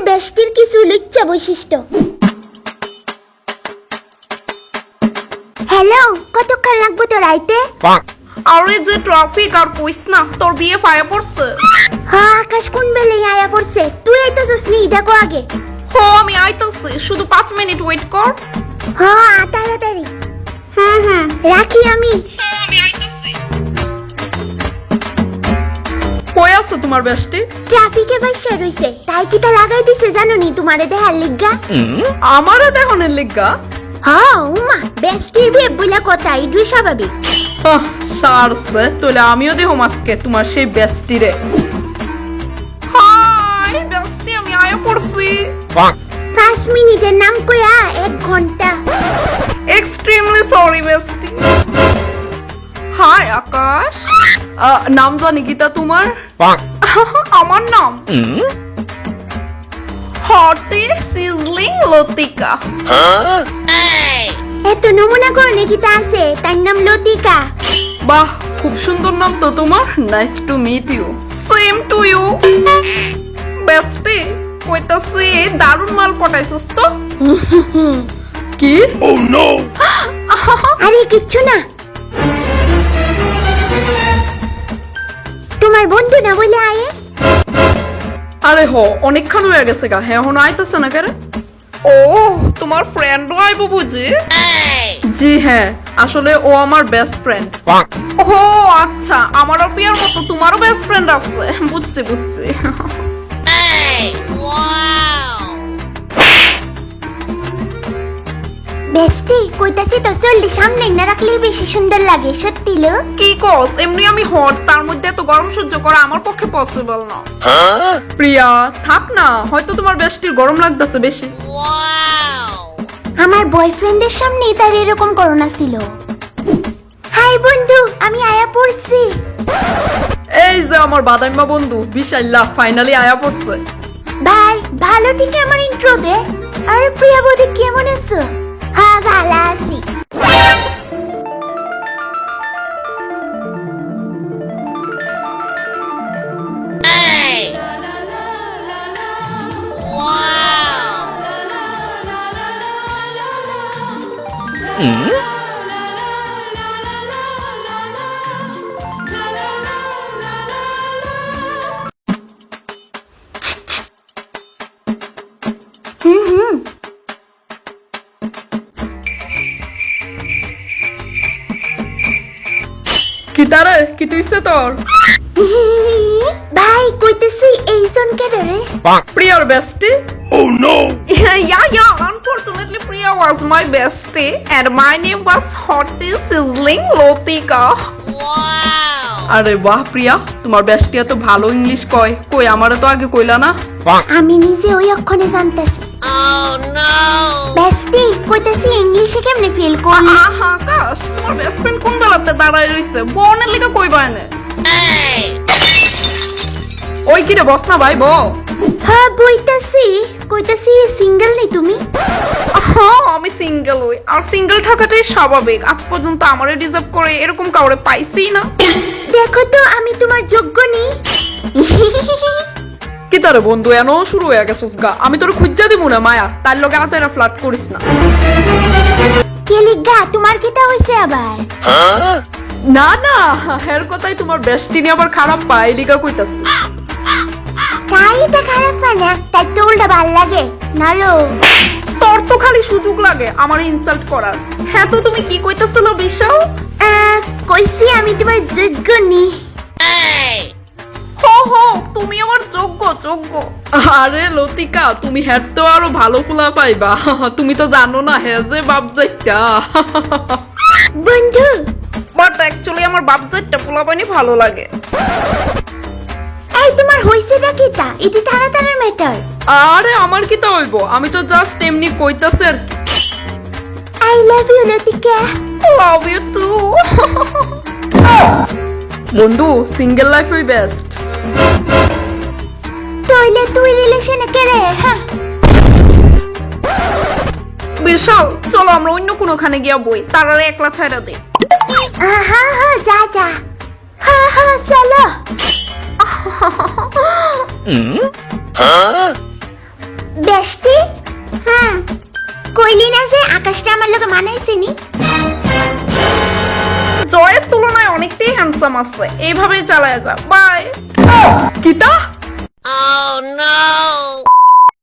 বেষ্টির কিছু লুচ্চা বৈশিষ্ট্য। হ্যালো, কতক্ষণ লাগবে তোর আইতে? আরে যে ট্রাফিক আর কইস না, তোর বিয়ে ফায়া পড়ছে। হ্যাঁ, আকাশ কোন বেলে আয়া পড়ছে? তুই আইতাছস নি? দেখো আগে। আমি আইতাছি, শুধু 5 মিনিট ওয়েট কর। হ্যাঁ, তাড়াতাড়ি। হুম রাখি আমি। আমি আইতাছি। কই আছে তোমার বেষ্টি? ট্রাফিকে বাইসা রইছে, তাই কি তা লাগাই দিছে জানো নি তোমারে দেখার লিগা? আমারে দেখানোর লিগা? হ্যাঁ উমা, বেষ্টির বিয়ে বইলা কথা, এটাই স্বাভাবিক। সারছে, তাহলে আমিও দেহ আজকে তোমার সেই বেষ্টি রে। হাই বেষ্টি, আমি আয়া পড়ছি। 5 মিনিটের নাম কইয়া 1 ঘন্টা। Extremely sorry bestie. Hi Akash, নাম জানি গীতা তোমার? আমার নাম হটে সিজলিং লতিকা। এত নমুনা করনে কি তা আছে? তার নাম লতিকা। বাহ, খুব সুন্দর নাম তো তোমার। Nice to meet you. Same to you bestie. কইতাছি দারুণ মাল পটাইছস তো। কি? Oh no. আরে কিচ্ছু না, তোমার বন্ধু না বলে আয়ে। আরে হ, অনেকক্ষণ হয়ে গেছে গা। হ্যাঁ, এখন আইতাছে না কেরে? ও, তোমার ফ্রেন্ডও আইব বুঝি? জি হ্যাঁ, আসলে ও আমার বেস্ট ফ্রেন্ড। ও আচ্ছা, আমারও বিয়ের মতো তোমারও বেস্ট ফ্রেন্ড আছে। বুঝছি বুঝছি। বেস্টি কইতাছি তো, চললি সামনে না রাখলেই বেশি সুন্দর লাগে। সত্যি লো? কি কস? এমনি আমি হট, তার মধ্যে এত গরম সহ্য করা আমার পক্ষে পসিবল না। প্রিয়া থাক না, হয়তো তোমার বেস্টির গরম লাগতেছে বেশি। আমার বয়ফ্রেন্ডের সামনে তার এরকম করোনা ছিল। হাই বন্ধু, আমি আয়া পড়ছি। এই যে আমার বাদাইমা বন্ধু বিশাল্লাহ ফাইনালি আয়া পড়ছে। ভাই ভালো ঠিক আমার ইন্ট্রো দে। আরে প্রিয়া বৌদি কেমন আছো? হ্যাঁ ভালো আছি। কি তারে কি তুইছে তোর? ভাই কইতেছি এইজন কেন রে? প্রিয়ার বেস্টি। Oh no. Yeah. Unfortunately, Priya was my bestie, and my name was Hottie Sizzling Lotika. আরে বাহ প্রিয়া, তোমার বেস্টি এত ভালো ইংলিশ কয়। কই আমারে তো আগে কইলা না। আমি নিজে ওই অক্ষরে জানতাছি। বেস্টি কইতেছি ইংলিশে কেমনে ফিল করলি? আকাশ, তোমার বেস্ট ফ্রেন্ড কোন বেলাতে দাঁড়ায় রইছে? বোনের লিগা কইবা এনে। ওই কি রে, বস না ভাই বউ। হ্যাঁ বইতাছি, কইতাছি সিঙ্গেল নেই তুমি? আমি সিঙ্গেল হই, আর সিঙ্গেল থাকাটাই স্বাভাবিক। আজ পর্যন্ত আমারে ডিজার্ভ করে এরকম কাউরে পাইছি না। দেখো তো আমি তোমার যোগ্য নেই। কি তারে বন্ধু, এনো শুরু হয়ে গেছস গা। আমি তোর খুঁজা দিব না মায়া, তার লগে আছে না ফ্লার্ট করিস না। কে লিগা তোমার কিটা হইছে আবার? না না, হের কথাই তোমার বেস্টি নিয়ে আবার খারাপ পায় লিগা কইতাছি। তাই তো খারাপ না, তাই তো উল্টা ভাল লাগে নালো। তোর তো খালি সুযোগ লাগে আমার ইনসাল্ট করার। হ্যাঁ তো তুমি কি কইতাছিল বিশাল? কইছি আমি তোমার যোগ্য নেই। হো তুমি আমার যোগ্য। আরে লতিকা, তুমি হেড তো আরো ভালো ফুলা পাইবা। তুমি তো জানো না হে যে বাপজাইটা। বন্ধু বাট অ্যাকচুয়ালি আমার বাপজাইটা ফুলা পাইনি ভালো লাগে। এই তোমার হইছেটা কিটা? এটি তাড়াতাড়ি ম্যাটার। আরে আমার কি তা হইব, আমি তো জাস্ট এমনি কইতাছি আর কি। I love you Latika. Love you too. বন্ধু সিঙ্গেল লাইফই বেস্ট। তাইলে তুই রিলেশনে কেরে? হ্যাঁ বিশাল, চলো আমরা অন্য কোনোখানে গিয়া বই, তারা একলা ছাইড়া দে। হ্যাঁ যা। হ্যাঁ চলো। কইলি না যে আকাশটা আমার লোকে মানাইছে নি? জয়ের তুলনায় অনেকটাই হ্যান্ডসাম আছে, এইভাবেই চালায় যা। বাই। কিতা? Oh no!